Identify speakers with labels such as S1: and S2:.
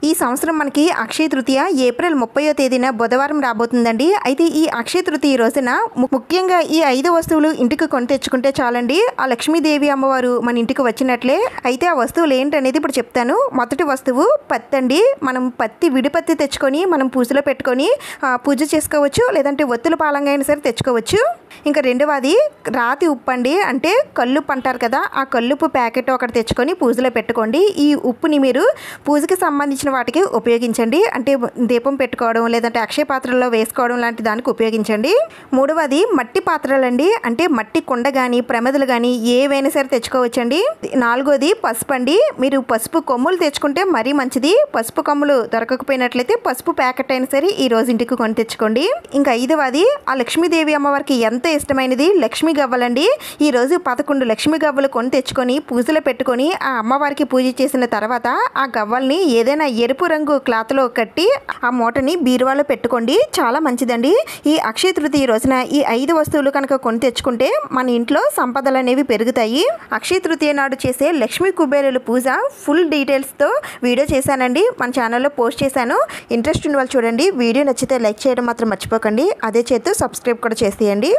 S1: ఈ సంవత్సరం మనకి అక్షయ తృతీయ ఏప్రిల్ 30వ తేదీన బుధవారం రాబోతుందండి. అయితే ఈ అక్షయ తృతీయ రోజున ముఖ్యంగా ఈ 5 వస్తువులు ఇంటికి కొని తెచ్చుకుంటే చాలండి ఆ లక్ష్మీదేవి అమ్మవారు మన ఇంటికి వచ్చినట్లే. అయితే ఆ వస్తువులు ఏంటనేది ఇప్పుడు చెప్తాను. మొదటి వస్తువు పత్తి అండి. మనం పత్తి విడిపత్తి తెచ్చుకొని మనం పూజలో పెట్టుకొని పూజ చేసుకోవచ్చు, లేదంటే ఒత్తుల పాలంగా అయినా సరే తెచ్చుకోవచ్చు. ఇంకా రెండవది రాతి ఉప్పు అండి. అంటే కల్లుప్పు అంటారు కదా, ఆ కల్లుప్పు ప్యాకెట్ ఒకటి తెచ్చుకొని పూజలో పెట్టుకోండి. ఈ ఉప్పుని మీరు పూజకి సంబంధించిన వాటికి ఉపయోగించండి. అంటే దీపం పెట్టుకోవడం, లేదంటే అక్షయ పాత్రల్లో వేసుకోవడం లాంటి దానికి ఉపయోగించండి. మూడవది మట్టి పాత్రలండి. అంటే మట్టి కుండ కానీ ప్రమిదలు కానీ ఏవైనా సరే తెచ్చుకోవచ్చండి. నాలుగోది పసుపు అండి. మీరు పసుపు కొమ్ములు తెచ్చుకుంటే మరీ మంచిది. పసుపు కొమ్ములు దొరకకపోయినట్లయితే పసుపు ప్యాకెట్ అయినా సరే ఈ రోజు ఇంటికి కొని తెచ్చుకోండి. ఇంకా ఐదవది ఆ లక్ష్మీదేవి అమ్మవారికి ఎంతో ఇష్టమైనది లక్ష్మీ గవ్వలండి. ఈ రోజు 11 లక్ష్మీ గవ్వలు కొని తెచ్చుకొని పూజలో పెట్టుకొని ఆ అమ్మవారికి పూజ చేసిన తర్వాత ఆ గవ్వల్ని ఏదైనా ఎరుపు రంగు క్లాత్లో కట్టి ఆ మూటని బీరువాలో పెట్టుకోండి. చాలా మంచిదండి. ఈ అక్షయ తృతీయ రోజున ఈ 5 వస్తువులు కనుక కొని తెచ్చుకుంటే మన ఇంట్లో సంపదలు అనేవి పెరుగుతాయి. అక్షయ తృతీయ నాడు చేసే లక్ష్మీ కుబేరుల పూజ ఫుల్ డీటెయిల్స్తో వీడియో చేశానండి. మన ఛానల్లో పోస్ట్ చేశాను. ఇంట్రెస్ట్ ఉన్న వాళ్ళు చూడండి. వీడియో నచ్చితే లైక్ చేయడం మాత్రం మర్చిపోకండి. అదే చేస్తూ సబ్స్క్రైబ్ కూడా చేసేయండి.